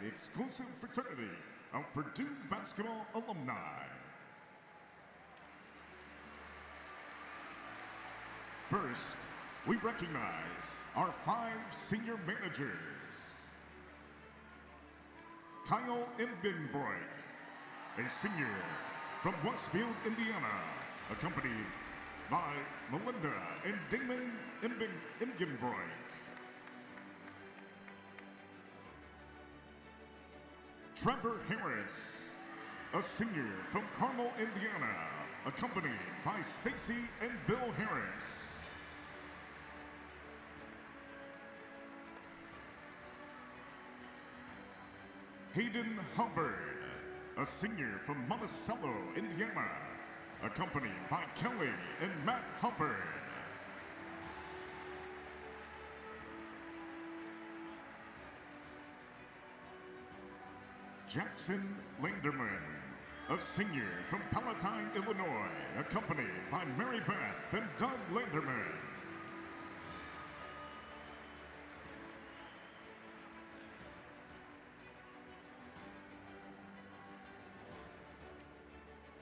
the exclusive fraternity of Purdue basketball alumni. First, we recognize our 5 senior managers. Kyle Imgenbroik, a senior from Westfield, Indiana, accompanied by Melinda and Damon Imgenbroik. Trevor Harris, a senior from Carmel, Indiana, accompanied by Stacy and Bill Harris. Hayden Hubbard, a senior from Monticello, Indiana, accompanied by Kelly and Matt Hubbard. Jackson Landerman, a senior from Palatine, Illinois, accompanied by Mary Beth and Doug Landerman.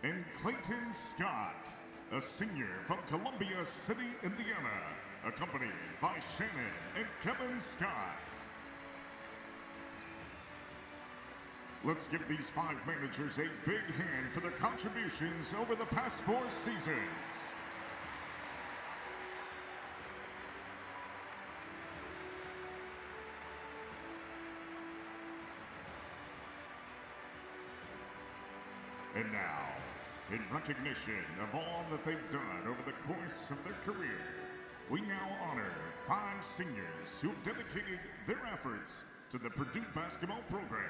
And Clayton Scott, a senior from Columbia City, Indiana, accompanied by Shannon and Kevin Scott. Let's give these 5 managers a big hand for their contributions over the past 4 seasons. And now, in recognition of all that they've done over the course of their career, we now honor 5 seniors who've dedicated their efforts to the Purdue basketball program.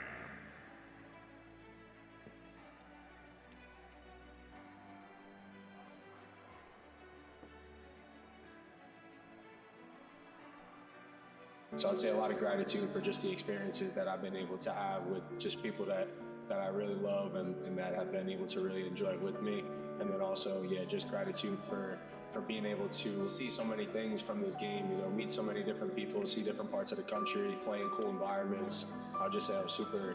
So I'd say a lot of gratitude for just the experiences that I've been able to have with just people that I really love and that have been able to really enjoy with me. And then also, yeah, just gratitude for being able to see so many things from this game, you know, meet so many different people, see different parts of the country, play in cool environments. I'll just say I'm super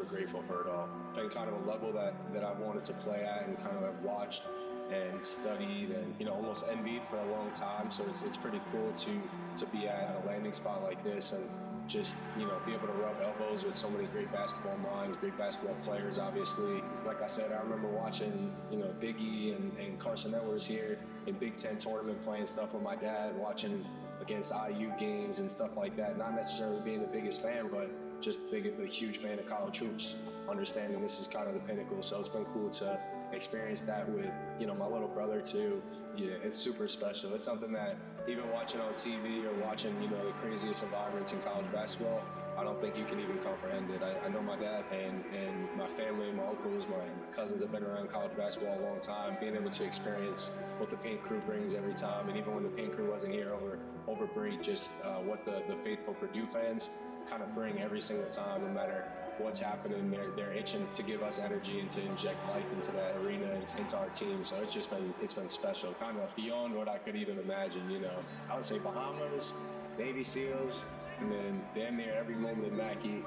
grateful for it all. And kind of a level that I've wanted to play at and kind of have watched and studied and, you know, almost envied for a long time. So it's pretty cool to be at a landing spot like this and just, you know, be able to rub elbows with so many great basketball minds, great basketball players, obviously. Like I said, I remember watching, you know, Biggie and Carson Edwards here in Big Ten tournament playing stuff with my dad, watching against IU games and stuff like that. Not necessarily being the biggest fan, but just a huge fan of college hoops, understanding this is kind of the pinnacle. So it's been cool to experience that with, you know, my little brother too. Yeah, it's super special. It's something that even watching on TV or watching, you know, the craziest environments in college basketball, I don't think you can even comprehend it. I know my dad and my family, my uncles, my cousins have been around college basketball a long time. Being able to experience what the paint crew brings every time, and even when the paint crew wasn't here over break, just what the faithful Purdue fans kind of bring every single time, no matter what's happening. They're itching to give us energy and to inject life into that arena and into our team. So it's been special, kind of beyond what I could even imagine. You know, I would say Bahamas, Navy SEALs, and then damn near every moment in Mackey.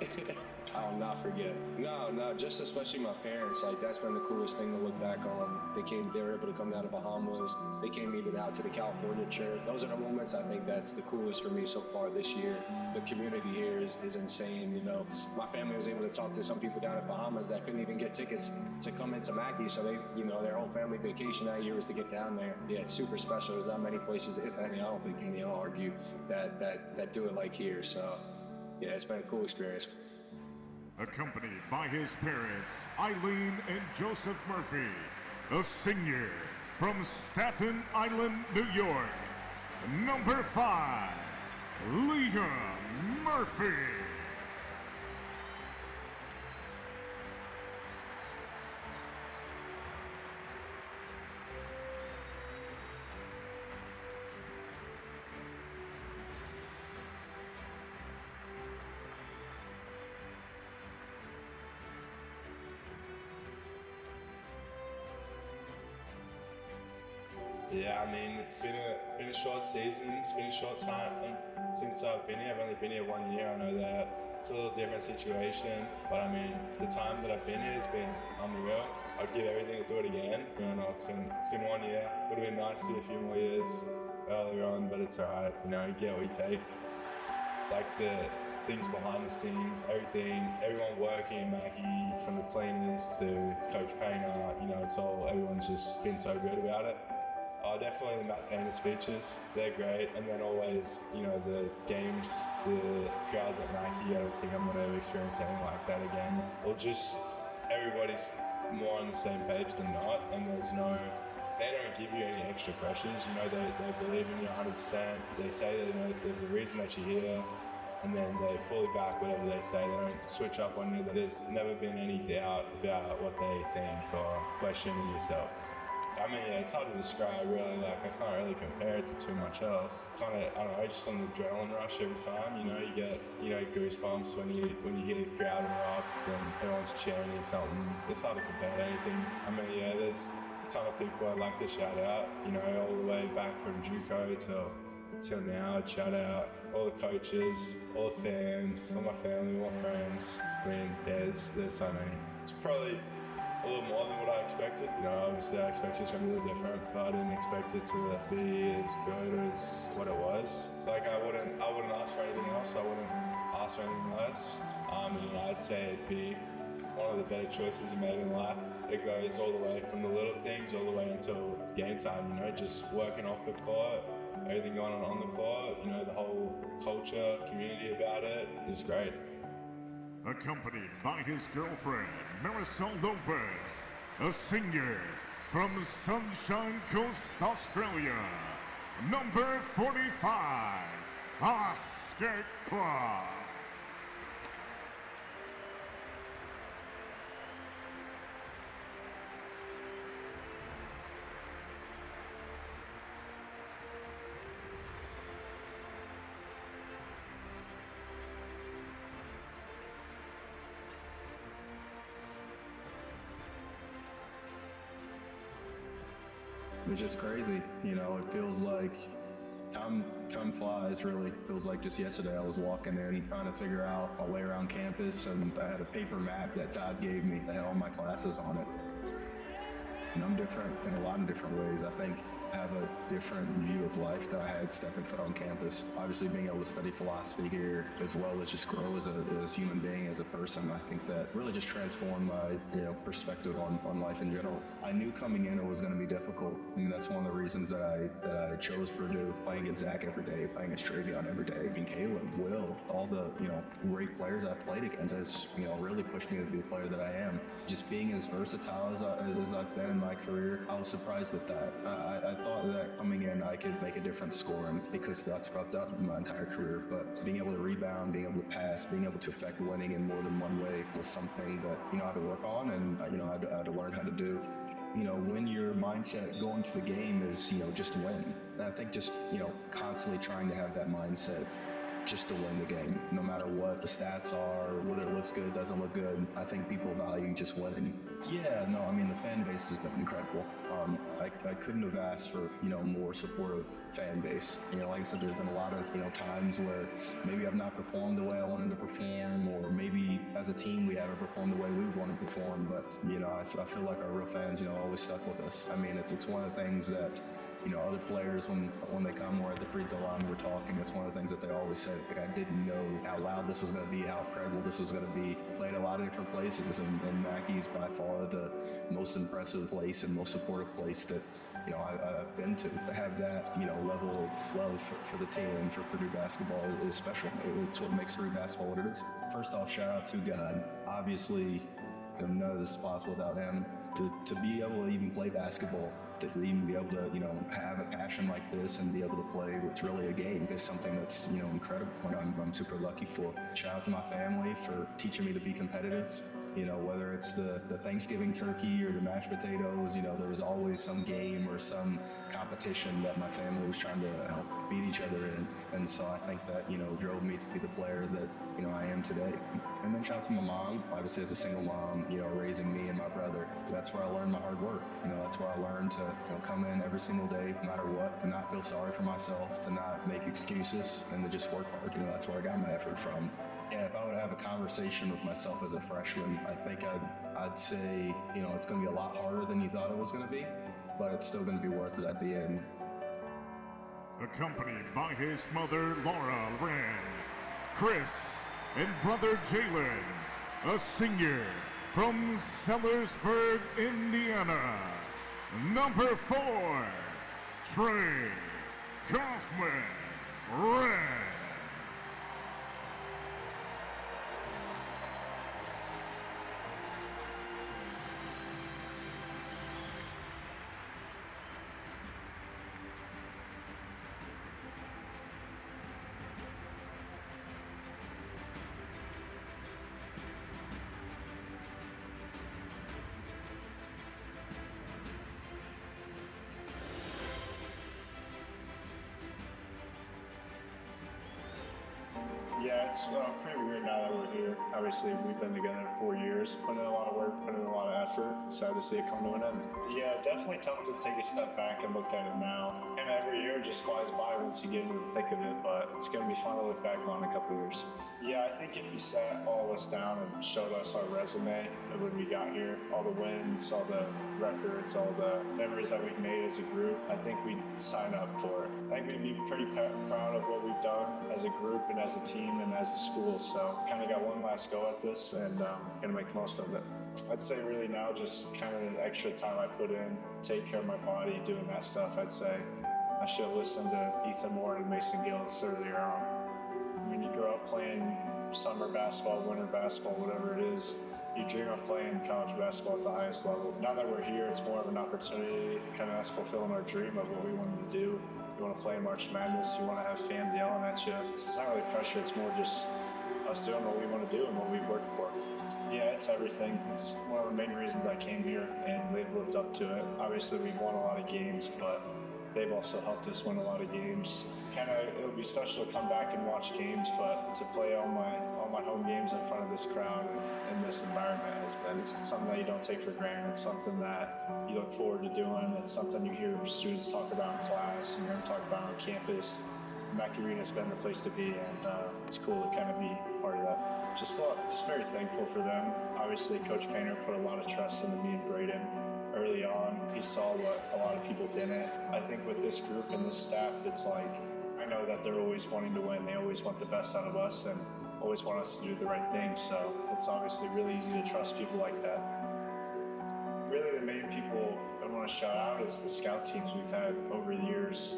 I'll not forget. No, just especially my parents. Like, that's been the coolest thing to look back on. They were able to come down to Bahamas. They came even out to the California trip. Those are the moments I think that's the coolest for me so far this year. The community here is insane. You know, my family was able to talk to some people down at Bahamas that couldn't even get tickets to come into Mackey. So they, you know, their whole family vacation that year was to get down there. Yeah, it's super special. There's not many places, if any, I don't think any, I'll argue, that do it like here. So yeah, it's been a cool experience. Accompanied by his parents, Eileen and Joseph Murphy, a senior from Staten Island, New York, number 5, Liam Murphy. Yeah, I mean, it's been a short season. It's been a short time since I've been here. I've only been here 1 year. I know that It's a little different situation, but I mean, the time that I've been here has been unreal. I'd give everything to do it again. You know, it's been 1 year. Would have been nice to do a few more years earlier on, but it's alright. You know, you get what you take. Like the things behind the scenes, everyone working in Mackey, from the cleaners to Coach Painter, you know, everyone's just been so good about it. Definitely the Matt Painter speeches, they're great. And then always, you know, the games, the crowds at Mackey, I don't think I'm gonna ever experience anything like that again. Or just everybody's more on the same page than not, and they don't give you any extra pressures. You know, they believe in you 100%. They say that, you know, there's a reason that you're here, and then they fully back whatever they say. They don't switch up on you. There's never been any doubt about what they think or questioning yourself. I mean, yeah, it's hard to describe, really. Like, I can't really compare it to too much else. Kind of, I don't know, just an adrenaline rush every time. You know, you get, you know, goosebumps when you hear the crowd erupt and everyone's chanting something. It's hard to compare to anything. I mean, yeah, there's a ton of people I'd like to shout out. You know, all the way back from JUCO till now. I'd shout out all the coaches, all the fans, all my family, all my friends. I mean, there's so many. It's probably a little more than what I expected. You know, obviously I expected something a little different, but I didn't expect it to be as good as what it was. Like, I wouldn't ask for anything else. I wouldn't ask for anything less. You know, I'd say it'd be one of the better choices you made in life. It goes all the way from the little things all the way until game time, you know, just working off the court, everything going on the court, you know, the whole culture, community about it is great. Accompanied by his girlfriend, Marisol Lopez, a senior from Sunshine Coast, Australia, number 45, Oscar Clough. It's just crazy, you know. It feels like time flies. Really feels like just yesterday I was walking in trying to figure out my way around campus, and I had a paper map that Todd gave me that had all my classes on it. And I'm different in a lot of different ways. I think I have a different view of life that I had stepping foot on campus. Obviously, being able to study philosophy here, as well as just grow as a human being, as a person, I think that really just transformed my perspective on life in general. I knew coming in it was going to be difficult. I mean, that's one of the reasons that I chose Purdue. Playing against Zach every day, playing against Travion every day, being Caleb, Will, all the great players I've played against has really pushed me to be the player that I am. Just being as versatile as I've been in my career, I was surprised at that. I thought that coming in I could make a difference scoring, because that's what I've done my entire career. But being able to rebound, being able to pass, being able to affect winning in more than one way was something that I had to work on, and I had to learn how to do. When your mindset going to the game is just win. And I think just constantly trying to have that mindset just to win the game, no matter what the stats are, whether it looks good, doesn't look good. I think people value just winning. Yeah, no, I mean, the fan base has been incredible. I couldn't have asked for, more supportive fan base. Like I said, there's been a lot of, times where maybe I've not performed the way I wanted to perform, or maybe as a team we haven't performed the way we want to perform, but, I feel like our real fans, always stuck with us. I mean, it's one of the things that other players, when they come, we're at the free throw line, we're talking, it's one of the things that they always say. Like, I didn't know how loud this was going to be, how credible this was going to be. Played a lot of different places, and Mackey's by far the most impressive place and most supportive place that I've been to. To have that level of love for the team and for Purdue basketball is special. It's what makes Purdue basketball what it is. First off, shout out to God. Obviously, none of this is possible without him. To be able to even play basketball, to even be able to, have a passion like this and be able to play what's really a game is something that's, incredible. I'm super lucky for. Shout out to my family for teaching me to be competitive. Whether it's the Thanksgiving turkey or the mashed potatoes, there was always some game or some competition that my family was trying to help beat each other in. And so I think that, drove me to be the player that, I am today. And then shout out to my mom, obviously as a single mom, raising me and my brother. That's where I learned my hard work. That's where I learned to come in every single day, no matter what, to not feel sorry for myself, to not make excuses, and to just work hard. That's where I got my effort from. Yeah, if I would have a conversation with myself as a freshman, I think I'd say, you know, it's going to be a lot harder than you thought it was going to be, but it's still going to be worth it at the end. Accompanied by his mother, Laura Renn, Chris, and brother Jalen, a senior from Sellersburg, Indiana. Number 4, Trey Kaufman-Renn. Yeah, it's pretty weird now that we're here. Obviously, we've been together 4 years, put in a lot of work, put in a lot of effort. Sad to see it come to an end. Yeah, definitely tough to take a step back and look at it now. And every year just flies by once you get into the thick of it, but it's going to be fun to look back on in a couple of years. Yeah, I think if you sat all of us down and showed us our resume of when we got here, all the wins, all the records, all the memories that we've made as a group, I think we'd sign up for it. I think we'd be pretty proud of what we've done as a group and as a team and as a school. So kind of got one last go at this and gonna make the most of it. I'd say really now just kind of the extra time I put in, take care of my body, doing that stuff. I'd say I should have listened to Ethan Moore and Mason Gillis earlier on. When you grow up playing summer basketball, winter basketball, whatever it is, you dream of playing college basketball at the highest level. Now that we're here, it's more of an opportunity, kind of us fulfilling our dream of what we wanted to do. You want to play in March Madness, you want to have fans yelling at you. So it's not really pressure, it's more just us doing what we want to do and what we've worked for. Yeah, it's everything. It's one of the main reasons I came here, and they've lived up to it. Obviously, we've won a lot of games, but they've also helped us win a lot of games. It would be special to come back and watch games, but to play all my home games in front of this crowd and this environment has been something that you don't take for granted. It's something that you look forward to doing. It's something you hear students talk about in class, you hear them talk about on campus. Mackey Arena has been the place to be, and it's cool to kind of be part of that. Just very thankful for them. Obviously, Coach Painter put a lot of trust into me and Braden. Early on, he saw what a lot of people didn't. I think with this group and this staff, it's like, I know that they're always wanting to win. They always want the best out of us and always want us to do the right thing. So it's obviously really easy to trust people like that. Really, the main people I want to shout out is the scout teams we've had over the years.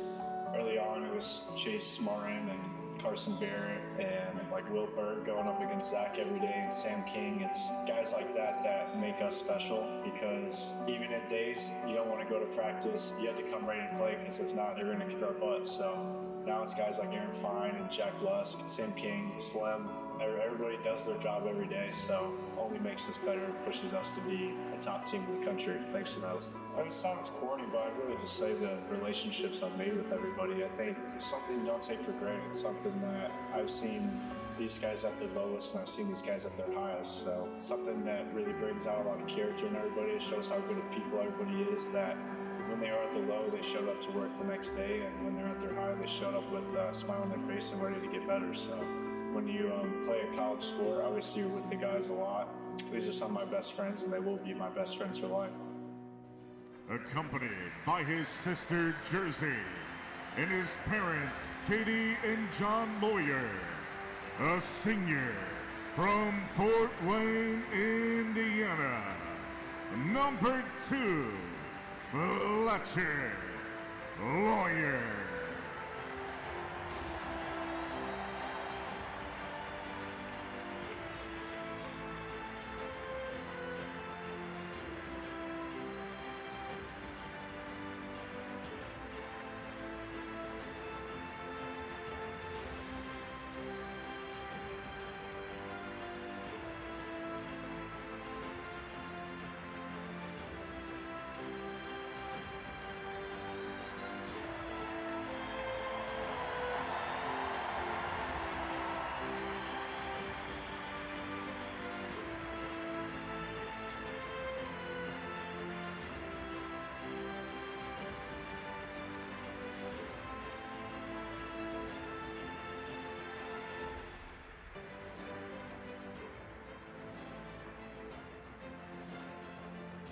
Early on, it was Chase Martin and Carson Barrett and like Will Berg going up against Zach every day and Sam King. It's guys like that that make us special, because even in days you don't want to go to practice, you had to come ready to play, because if not, they're going to kick our butts. So now it's guys like Aaron Fine and Jack Lusk, Sam King, Slim. Everybody does their job every day, so only makes us better, pushes us to be a top team in the country thanks to those. It sounds corny, but I really just say the relationships I've made with everybody. I think it's something you don't take for granted. It's something that I've seen these guys at their lowest and I've seen these guys at their highest. So it's something that really brings out a lot of character in everybody. It shows how good of people everybody is, that when they are at the low, they showed up to work the next day, and when they're at their high, they showed up with a smile on their face and ready to get better. So when you play a college sport, obviously you're with the guys a lot. These are some of my best friends, and they will be my best friends for life. Accompanied by his sister Jersey and his parents Katie and John Loyer, a senior from Fort Wayne, Indiana, number 2, Fletcher Loyer.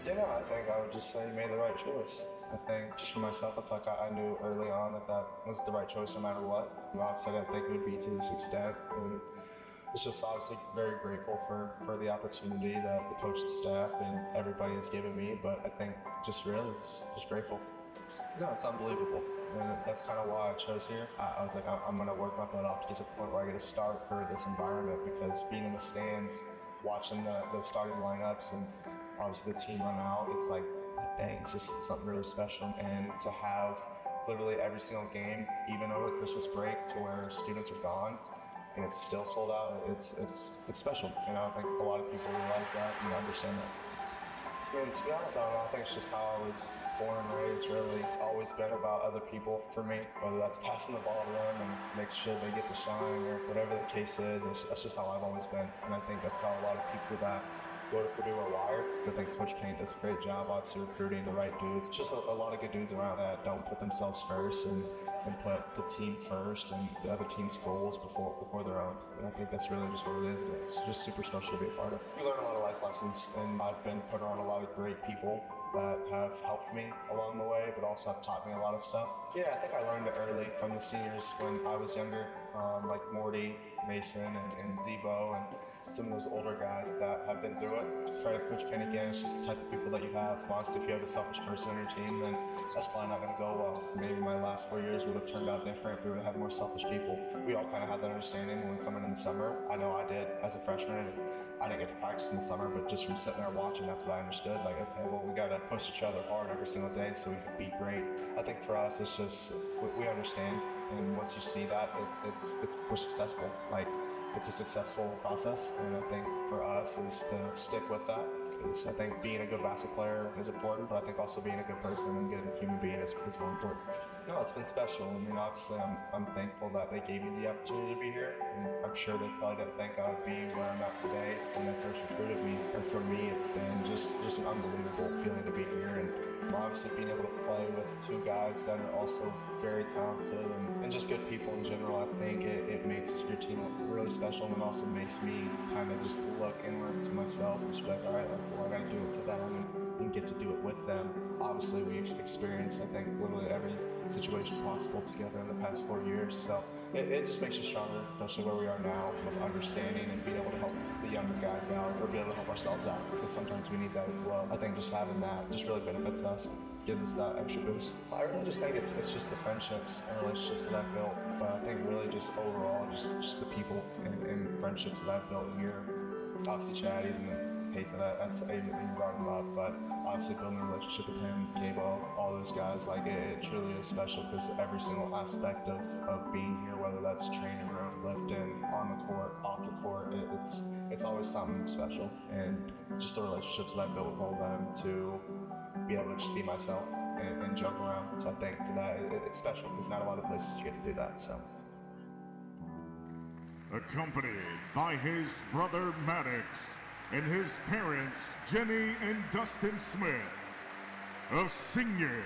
You know, I think I would just say you made the right choice. I think just for myself, I feel like I knew early on that that was the right choice no matter what. And obviously, I didn't think it would be to this extent. And it's just obviously very grateful for the opportunity that the coaching staff and everybody has given me. But I think just really just grateful. No, it's unbelievable. And that's kind of why I chose here. I was like, I'm going to work my butt off to get to the point where I get to start for this environment, because being in the stands, watching the starting lineups and obviously the team run out, it's like, dang, it's just something really special. And to have literally every single game, even over Christmas break, to where students are gone and it's still sold out, it's special. You know, I think a lot of people realize that and understand that. I mean, to be honest, I don't know. I think it's just how I was born and raised, really. Always been about other people for me, whether that's passing the ball to them and making sure they get the shine or whatever the case is. That's just how I've always been. And I think that's how a lot of people that go to Purdue are wired. I think Coach Payne does a great job, obviously, recruiting the right dudes. Just a lot of good dudes around that don't put themselves first and put the team first and the other team's goals before their own. And I think that's really just what it is. And it's just super special to be a part of. You learn a lot of life lessons, and I've been put around a lot of great people that have helped me along the way, but also have taught me a lot of stuff. Yeah, I think I learned it early from the seniors when I was younger, like Morty, Mason, and Zebo, and some of those older guys that have been through it. Credit Coach Payne again, it's just the type of people that you have. Honestly, if you have a selfish person on your team, then that's probably not going to go well. Maybe my last 4 years would have turned out different if we would have had more selfish people. We all kind of had that understanding when we come in the summer. I know I did as a freshman, and I didn't get to practice in the summer, but just from sitting there watching, that's what I understood. Like, okay, well, we got to push each other hard every single day so we can be great. I think for us, it's just, we understand, and once you see that, we're successful. Like, it's a successful process, and I think for us is to stick with that. Because I think being a good basketball player is important, but I think also being a good person and good human being is more important. No, it's been special. I mean, obviously, I'm thankful that they gave me the opportunity to be here. And I'm sure they probably didn't think I would be where I'm at today when they first recruited me. And for me, it's been just an unbelievable feeling to be here. And obviously, being able to play with two guys that are also very talented and just good people in general, I think it makes your team really special, and it also makes me kind of just look inward to myself and just be like, all right, like, well, I got to do it for them and get to do it with them. Obviously, we've experienced, I think, literally every situation possible together in the past 4 years, so it just makes you stronger, especially where we are now, with understanding and being able to help the younger guys out, or be able to help ourselves out, because sometimes we need that as well. I think just having that just really benefits us, gives us that extra boost. I really just think it's just the friendships and relationships that I've built, but I think really just overall, just the people and friendships that I've built here. Obviously, Chatty's and hate that I even brought him up, but obviously building a relationship with him, Cabo, all those guys, like it truly is special, because every single aspect of being here, whether that's training room, lifting, on the court, off the court, it's always something special. And just the relationships that I built with all of them, to be able to just be myself and joke around. So I think for that, it's special, because not a lot of places you get to do that. So. Accompanied by his brother Maddox and his parents, Jenny and Dustin Smith, a senior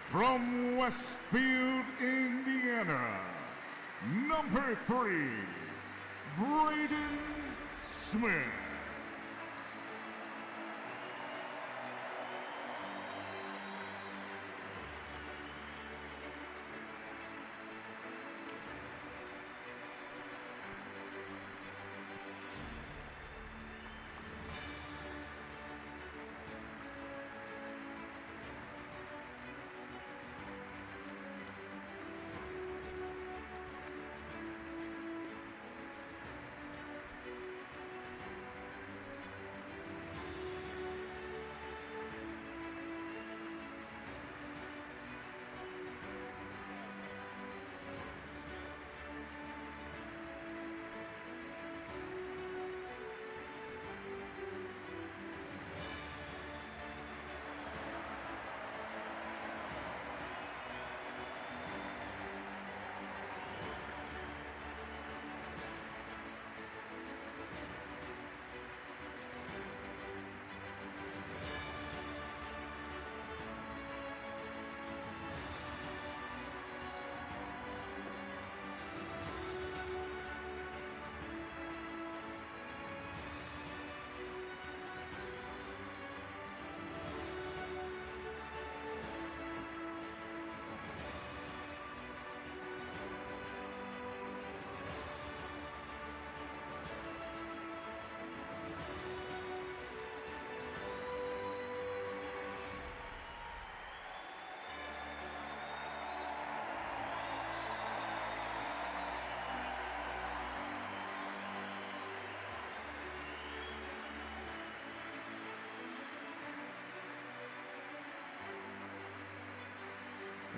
from Westfield, Indiana, number 3, Braden Smith.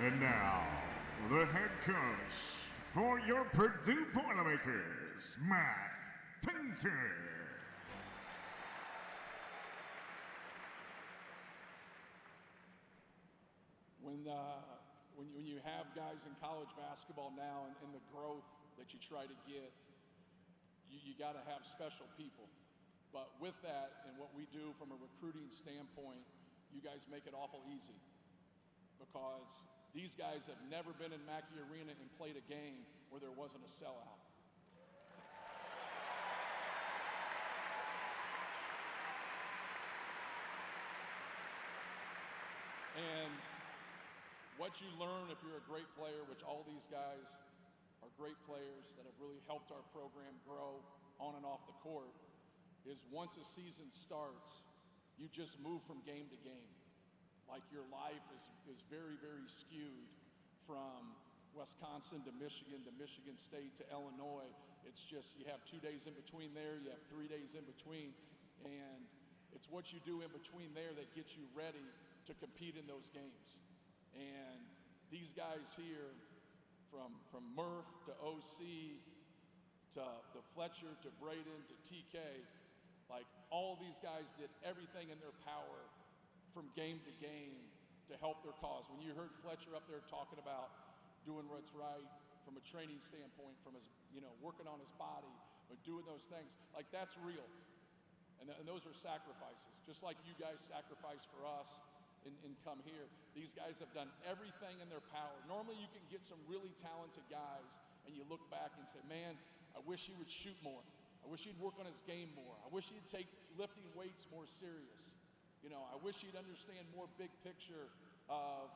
And now, the head coach for your Purdue Boilermakers, Matt Pinter. When you have guys in college basketball now and the growth that you try to get, you got to have special people. But with that and what we do from a recruiting standpoint, you guys make it awful easy, because these guys have never been in Mackey Arena and played a game where there wasn't a sellout. And what you learn if you're a great player, which all these guys are great players that have really helped our program grow on and off the court, is once a season starts, you just move from game to game. Like your life is very, very skewed from Wisconsin to Michigan State to Illinois. It's just, you have 2 days in between there, you have 3 days in between, and it's what you do in between there that gets you ready to compete in those games. And these guys here, from Murph to OC to Fletcher to Braden to TK, like all these guys did everything in their power from game to game to help their cause. When you heard Fletcher up there talking about doing what's right from a training standpoint, from his, working on his body, but doing those things, like that's real. And those are sacrifices, just like you guys sacrifice for us and come here. These guys have done everything in their power. Normally you can get some really talented guys and you look back and say, man, I wish he would shoot more. I wish he'd work on his game more. I wish he'd take lifting weights more serious. I wish he'd understand more big picture of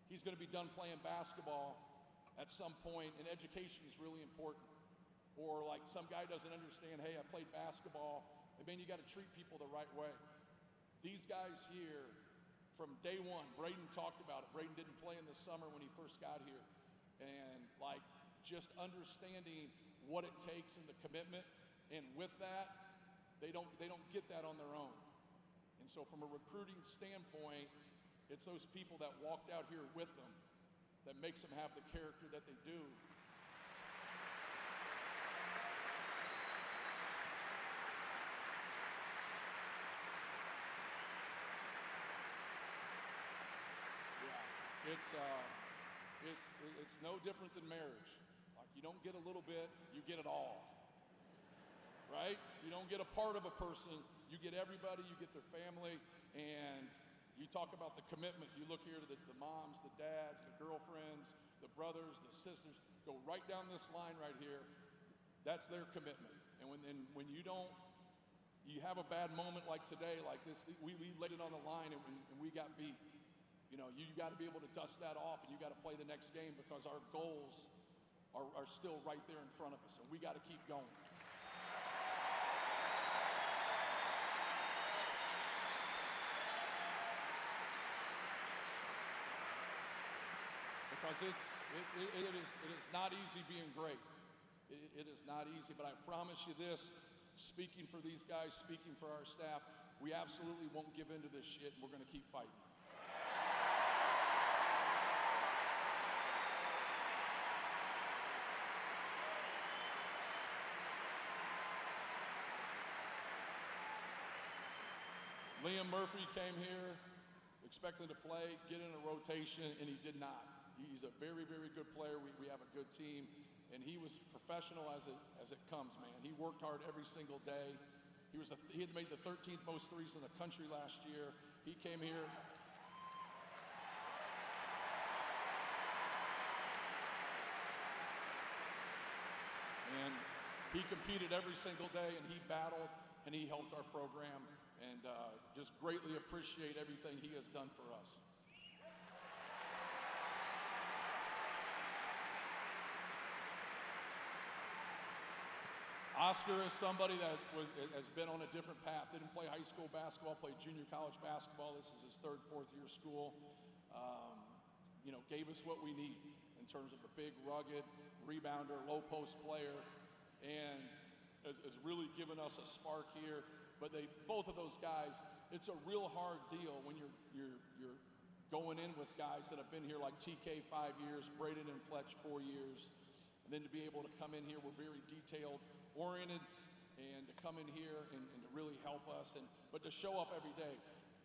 he's going to be done playing basketball at some point, and education is really important. Or like some guy doesn't understand, hey, I played basketball. I mean, you got to treat people the right way. These guys here, from day one, Braden talked about it. Braden didn't play in the summer when he first got here. And like just understanding what it takes and the commitment, and with that, they don't get that on their own. And so from a recruiting standpoint, it's those people that walked out here with them that makes them have the character that they do. It's no different than marriage. Like you don't get a little bit, you get it all. Right? You don't get a part of a person, you get everybody, you get their family, and you talk about the commitment. You look here to the moms, the dads, the girlfriends, the brothers, the sisters, go right down this line right here. That's their commitment. And when you have a bad moment like today, like this, we laid it on the line and we got beat. You got to be able to dust that off, and you got to play the next game, because our goals are still right there in front of us, and we got to keep going. Because it is not easy being great. It is not easy, but I promise you this, speaking for these guys, speaking for our staff, we absolutely won't give in to this shit, and we're going to keep fighting. Liam Murphy came here expecting to play, get in a rotation, and he did not. He's a very, very good player. We have a good team, and he was professional as it comes, man. He worked hard every single day. He had made the 13th most threes in the country last year. He came here. And he competed every single day, and he battled, and he helped our program, and just greatly appreciate everything he has done for us. Oscar is somebody that has been on a different path. Didn't play high school basketball, played junior college basketball. This is his third, fourth year school. Gave us what we need in terms of a big, rugged rebounder, low post player, and has really given us a spark here. But both of those guys, it's a real hard deal when you're going in with guys that have been here like TK 5 years, Braden and Fletch 4 years, and then to be able to come in here, we're very detailed oriented, and to come in here and to really help us, but to show up every day.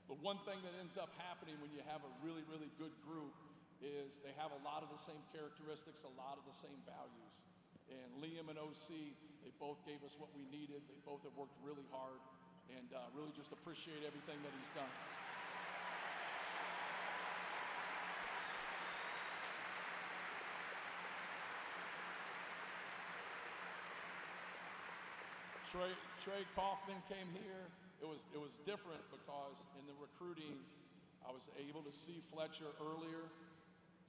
But one thing that ends up happening when you have a really, really good group is they have a lot of the same characteristics, a lot of the same values. And Liam and OC, they both gave us what we needed. They both have worked really hard, and really just appreciate everything that he's done. Trey Kaufman came here. It was different because in the recruiting, I was able to see Fletcher earlier,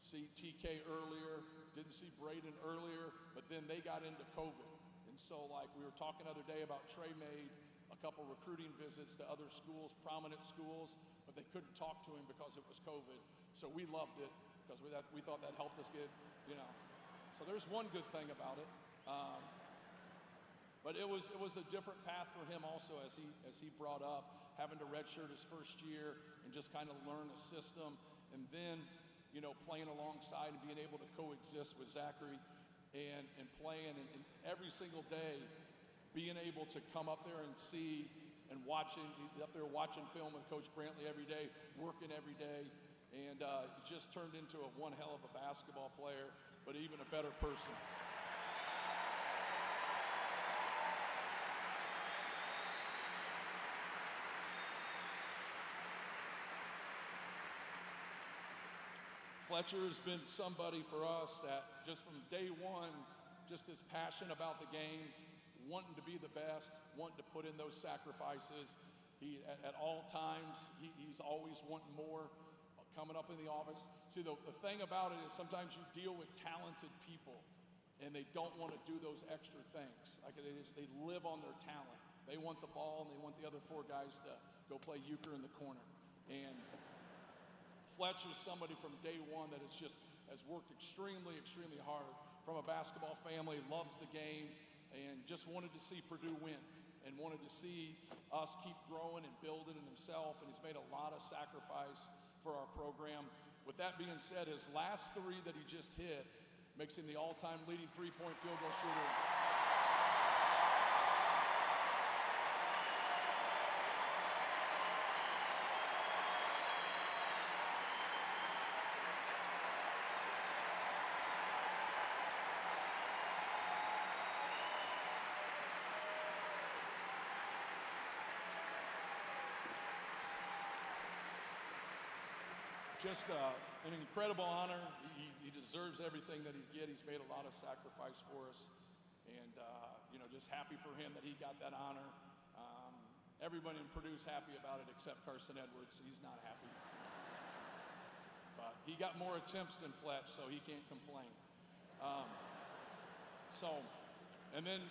see TK earlier, didn't see Braden earlier, but then they got into COVID. And so like we were talking the other day about Trey made a couple recruiting visits to other schools, prominent schools, but they couldn't talk to him because it was COVID. So we loved it because we thought that helped us get, you know. So there's one good thing about it. But it was a different path for him also as he brought up having to redshirt his first year and just kind of learn a system, and then, you know, playing alongside and being able to coexist with Zachary and playing and every single day being able to come up there and see and watching film with Coach Brantley every day, working every day, and he just turned into one hell of a basketball player, but even a better person. Fletcher has been somebody for us that just from day one, just as passionate about the game, wanting to be the best, wanting to put in those sacrifices. He, at all times, he's always wanting more, coming up in the office. See, the thing about it is sometimes you deal with talented people and they don't want to do those extra things. Like they live on their talent. They want the ball and they want the other 4 guys to go play euchre in the corner. And Fletcher's somebody from day one that has worked extremely, extremely hard, from a basketball family, loves the game, and just wanted to see Purdue win and wanted to see us keep growing and building in himself, and he's made a lot of sacrifice for our program. With that being said, his last 3 that he just hit makes him the all-time leading 3-point field goal shooter. Just an incredible honor. He deserves everything that he's get. He's made a lot of sacrifice for us, and you know, just happy for him that he got that honor. Everybody in Purdue's happy about it except Carson Edwards. He's not happy, but he got more attempts than Fletch, so he can't complain. And then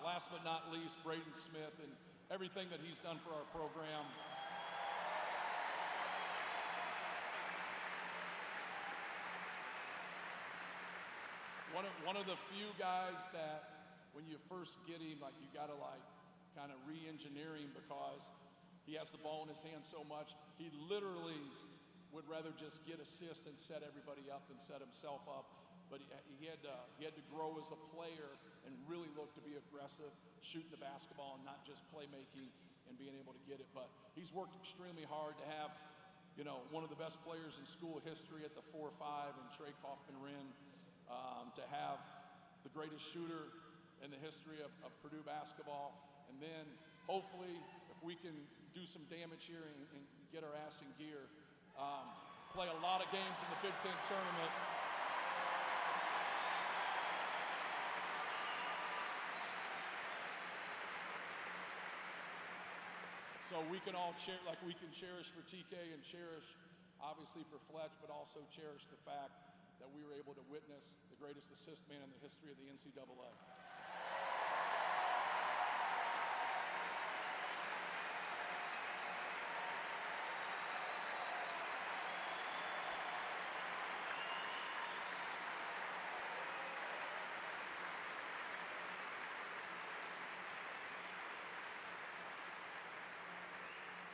last but not least, Braden Smith and everything that he's done for our program. One of the few guys that when you first get him, like you gotta like kind of re-engineer him because he has the ball in his hand so much. He literally would rather just get assist and set everybody up than set himself up. But he had to grow as a player and really look to be aggressive, shooting the basketball and not just playmaking and being able to get it. But he's worked extremely hard to have, you know, one of the best players in school history at the 4-5 and Trey Kaufman-Renn. To have the greatest shooter in the history of Purdue basketball, and then hopefully if we can do some damage here and get our ass in gear, play a lot of games in the Big Ten tournament. So we can all like we can cherish for TK and cherish obviously for Fletch, but also cherish the fact that we were able to witness the greatest assist man in the history of the NCAA.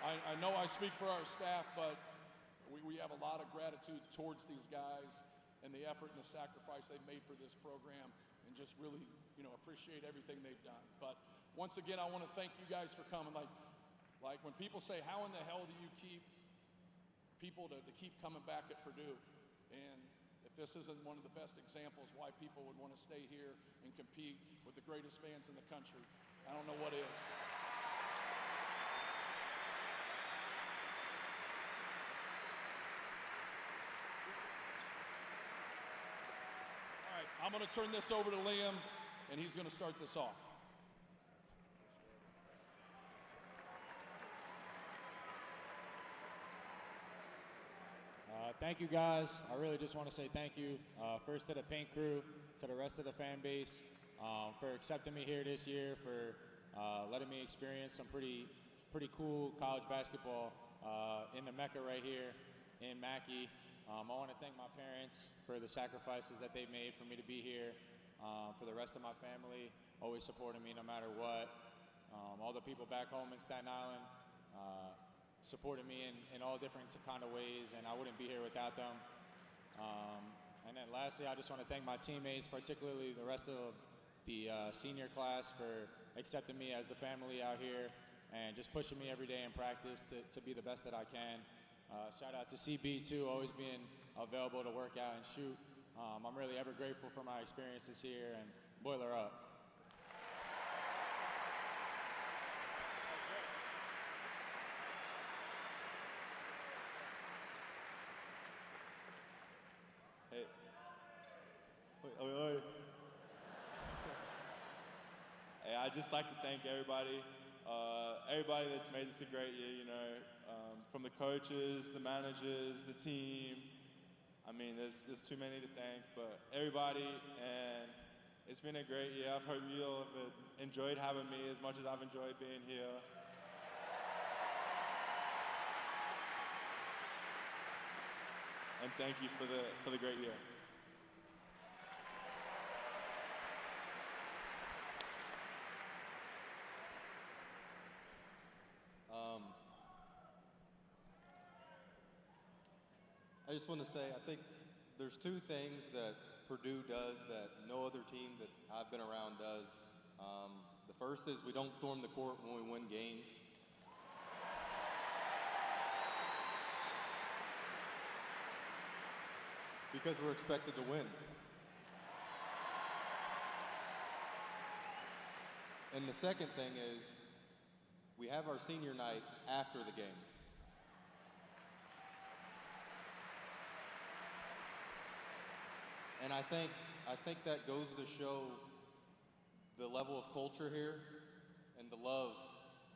I know I speak for our staff, but we have a lot of gratitude towards these guys and the effort and the sacrifice they've made for this program, and just really, appreciate everything they've done. But once again, I want to thank you guys for coming. Like when people say, how in the hell do you keep people to keep coming back at Purdue? And if this isn't one of the best examples why people would want to stay here and compete with the greatest fans in the country, I don't know what is. All right, I'm going to turn this over to Liam, and he's going to start this off. Thank you, guys. I really just want to say thank you, first to the paint crew, to the rest of the fan base, for accepting me here this year, for letting me experience some pretty cool college basketball in the Mecca right here in Mackey. I want to thank my parents for the sacrifices that they've made for me to be here, for the rest of my family, always supporting me no matter what, all the people back home in Staten Island, supported me in all different kind of ways, and I wouldn't be here without them. And then lastly, I just want to thank my teammates, particularly the rest of the senior class, for accepting me as the family out here and just pushing me every day in practice to be the best that I can. Shout out to CB too, always being available to work out and shoot. I'm really ever grateful for my experiences here, and Boiler up. Hey, I'd just like to thank everybody that's made this a great year, from the coaches, the managers, the team. I mean, there's too many to thank, but everybody, and it's been a great year. I hope you all have enjoyed having me as much as I've enjoyed being here. And thank you for the great year. I just want to say, I think there's two things that Purdue does that no other team that I've been around does. The first is we don't storm the court when we win games. Because we're expected to win. And the second thing is we have our senior night after the game. And I think that goes to show the level of culture here and the love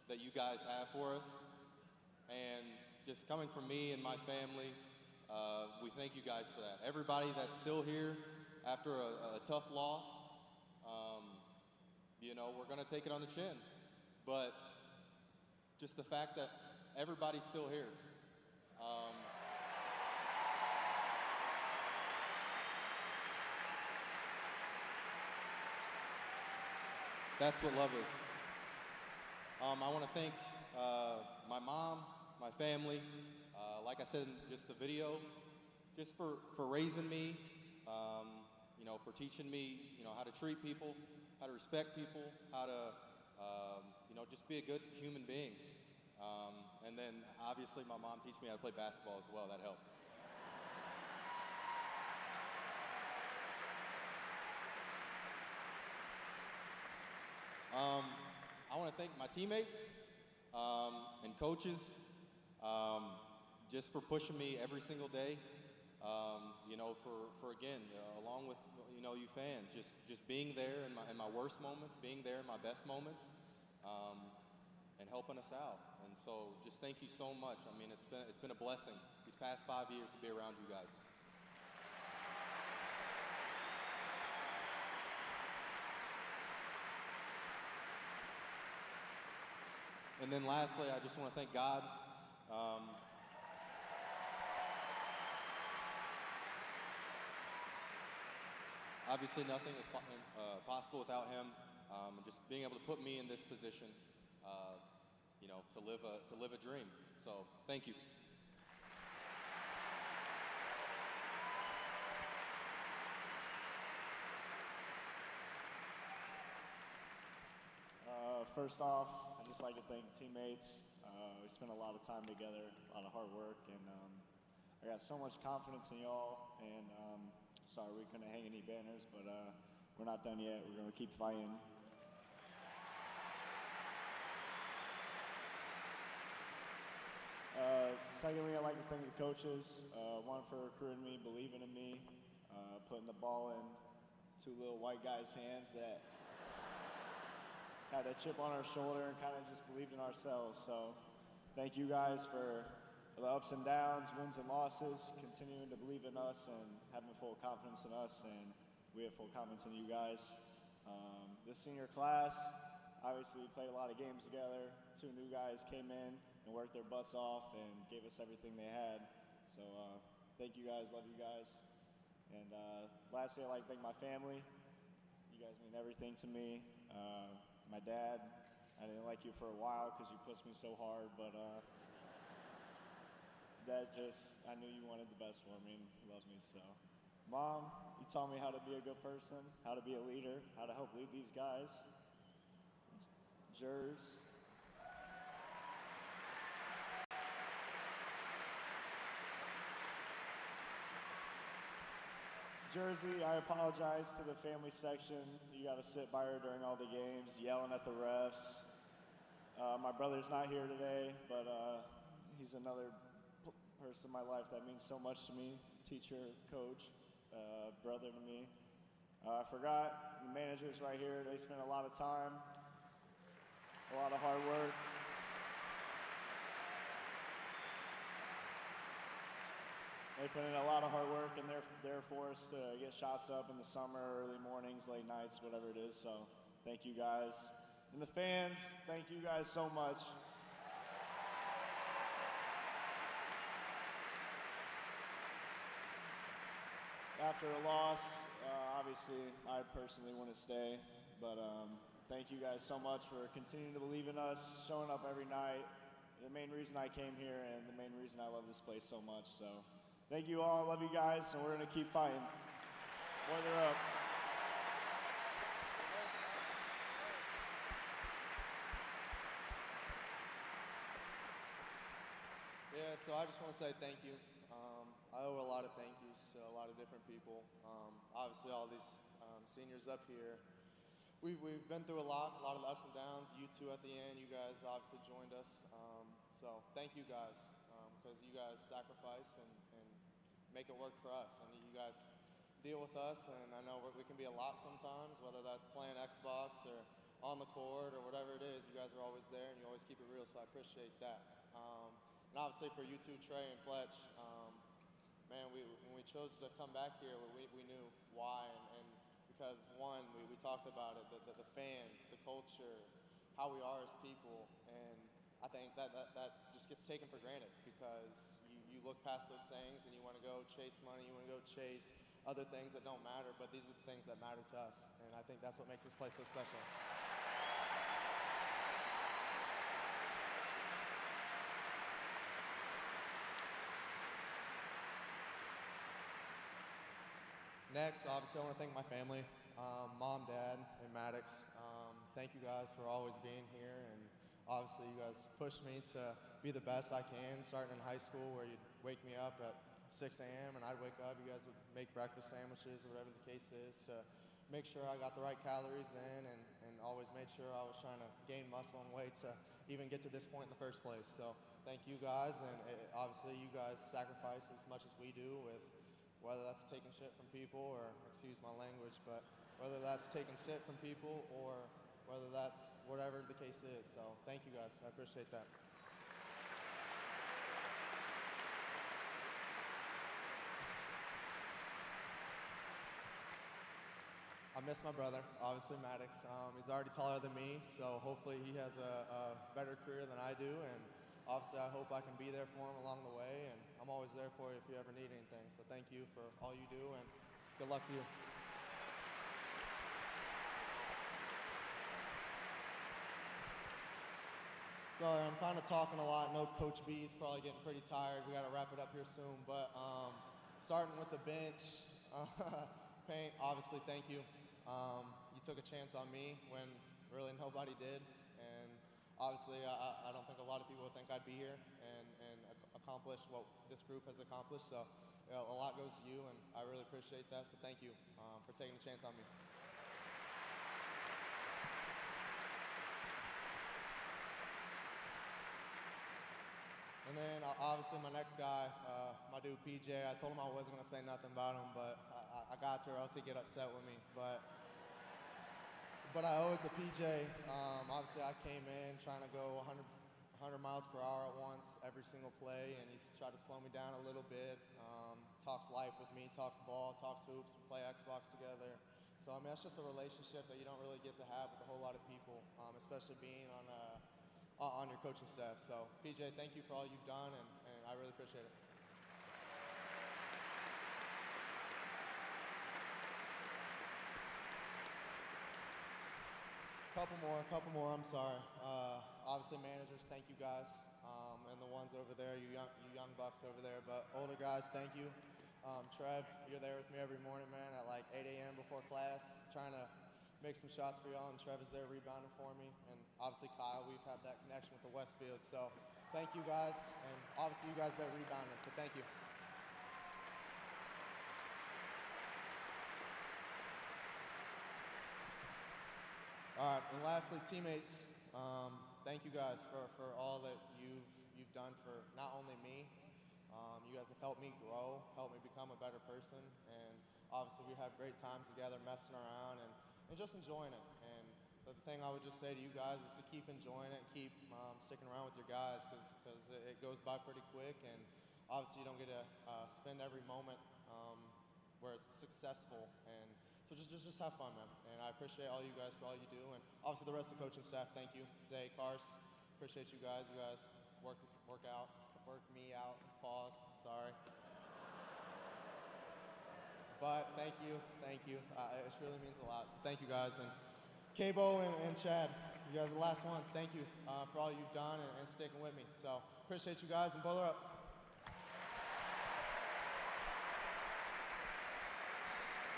that you guys have for us. And just coming from me and my family, we thank you guys for that. Everybody that's still here after a tough loss, we're going to take it on the chin. But just the fact that everybody's still here. That's what love is. I want to thank my mom, my family, like I said in just the video, just for raising me, for teaching me, how to treat people, how to respect people, how to, just be a good human being. And then obviously my mom teach me how to play basketball as well. That helped. I want to thank my teammates and coaches just for pushing me every single day. For again, along with you fans, just being there in my worst moments, being there in my best moments, and helping us out. And so, just thank you so much. I mean, it's been a blessing these past 5 years to be around you guys. And then lastly, I just want to thank God. Obviously, nothing is possible without Him. And just being able to put me in this position, to live a dream. So, thank you. First off, I'd just like to thank the teammates. We spent a lot of time together, a lot of hard work, and I got so much confidence in y'all. And sorry we couldn't hang any banners, but we're not done yet. We're gonna keep fighting. Secondly, I'd like to thank the coaches, one for recruiting me, believing in me, putting the ball in two little white guys' hands that had a chip on our shoulder and kind of just believed in ourselves. So thank you guys for the ups and downs, wins and losses, continuing to believe in us and having full confidence in us, and we have full confidence in you guys. This senior class, obviously we played a lot of games together. Two new guys came in and worked their butts off and gave us everything they had. So thank you guys, love you guys. And lastly, I'd like to thank my family. You guys mean everything to me. My dad, I didn't like you for a while because you pushed me so hard, but I knew you wanted the best for me and loved me, so. Mom, you taught me how to be a good person, how to be a leader, how to help lead these guys. Jers. Jersey, I apologize to the family section. You got to sit by her during all the games, yelling at the refs. My brother's not here today, but he's another person in my life that means so much to me. Teacher, coach, brother to me. I forgot the managers right here. They spent a lot of time, a lot of hard work. They put in a lot of hard work, and they're there for us to get shots up in the summer, early mornings, late nights, whatever it is. So thank you guys. And the fans, thank you guys so much. After a loss, obviously, I personally want to stay, but thank you guys so much for continuing to believe in us, showing up every night. The main reason I came here and the main reason I love this place so much. So thank you all, love you guys, and we're going to keep fighting. Boiler up. Yeah, so I just want to say thank you. I owe a lot of thank yous to a lot of different people. Obviously, all these seniors up here. We've been through a lot of the ups and downs. You two at the end, you guys obviously joined us. So thank you guys, because you guys sacrifice and make it work for us. And you guys deal with us, and I know we can be a lot sometimes, whether that's playing Xbox or on the court or whatever it is. You guys are always there, and you always keep it real, so I appreciate that. And obviously for you two, Trey and Fletch, man, when we chose to come back here, we knew why, and because one, we talked about it, the fans, the culture, how we are as people, and I think that just gets taken for granted because you look past those things and you want to go chase money, you want to go chase other things that don't matter, but these are the things that matter to us, and I think that's what makes this place so special. Next, obviously, I want to thank my family, Mom, Dad, and Maddox. Thank you guys for always being here, and obviously you guys pushed me to be the best I can, starting in high school where you'd wake me up at 6 a.m. and I'd wake up, you guys would make breakfast sandwiches or whatever the case is to make sure I got the right calories in and always made sure I was trying to gain muscle and weight to even get to this point in the first place. So thank you guys, and obviously you guys sacrifice as much as we do with whether that's taking shit from people or, excuse my language, but whether that's taking shit from people or whether that's whatever the case is. So thank you guys, I appreciate that. I miss my brother, obviously Maddox. He's already taller than me, so hopefully he has a better career than I do, and obviously I hope I can be there for him along the way, and I'm always there for you if you ever need anything. So thank you for all you do, and good luck to you. Sorry, I'm kind of talking a lot. I know Coach B's probably getting pretty tired. We got to wrap it up here soon, but starting with the bench, Paint, obviously thank you. You took a chance on me when really nobody did, obviously, I don't think a lot of people would think I'd be here and accomplish what this group has accomplished. So a lot goes to you, and I really appreciate that. So thank you for taking a chance on me. And then obviously my next guy, my dude PJ, I told him I wasn't going to say nothing about him, but I got to, or else he'd get upset with me. But I owe it to PJ. Obviously I came in trying to go 100 miles per hour at once every single play, and he's tried to slow me down a little bit. Talks life with me, talks ball, talks hoops, we play Xbox together. So I mean, that's just a relationship that you don't really get to have with a whole lot of people, especially being on your coaching staff. So, PJ, thank you for all you've done, and I really appreciate it. Couple more, I'm sorry. Obviously, managers, thank you guys. And the ones over there, you young bucks over there, but older guys, thank you. Trev, you're there with me every morning, man, at like 8 a.m. before class, trying to make some shots for y'all, and Trev is there rebounding for me. And obviously Kyle, we've had that connection with the Westfield. So thank you guys, and obviously you guys there rebounding, so thank you. All right, and lastly, teammates, thank you guys for all that you've done for not only me. You guys have helped me grow, helped me become a better person, and obviously we have great times together, messing around and just enjoying it. And the thing I would just say to you guys is to keep enjoying it, keep sticking around with your guys, because it goes by pretty quick, and obviously you don't get to spend every moment where it's successful. And so just have fun, man. And I appreciate all you guys for all you do, and obviously the rest of the coaching staff, thank you. Zay, Kars, appreciate you guys. You guys work me out. Pause. Sorry. But thank you. It really means a lot. So thank you guys. And Cabo and Chad, you guys are the last ones. Thank you for all you've done and sticking with me. So appreciate you guys, and Boiler up.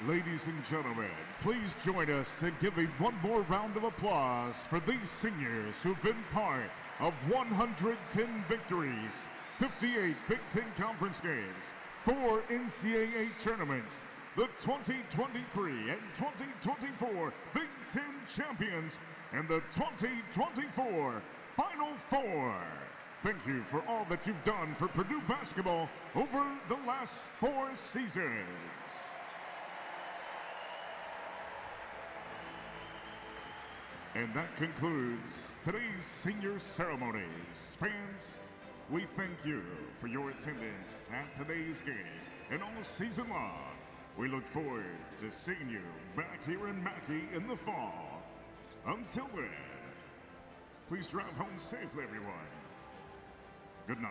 Ladies and gentlemen, please join us in giving one more round of applause for these seniors who've been part of 110 victories, 58 Big Ten Conference games, 4 NCAA tournaments, the 2023 and 2024 Big Ten champions, and the 2024 Final Four. Thank you for all that you've done for Purdue basketball over the last 4 seasons. And that concludes today's senior ceremonies. Fans, we thank you for your attendance at today's game and all season long. We look forward to seeing you back here in Mackey in the fall. Until then, please drive home safely, everyone. Good night.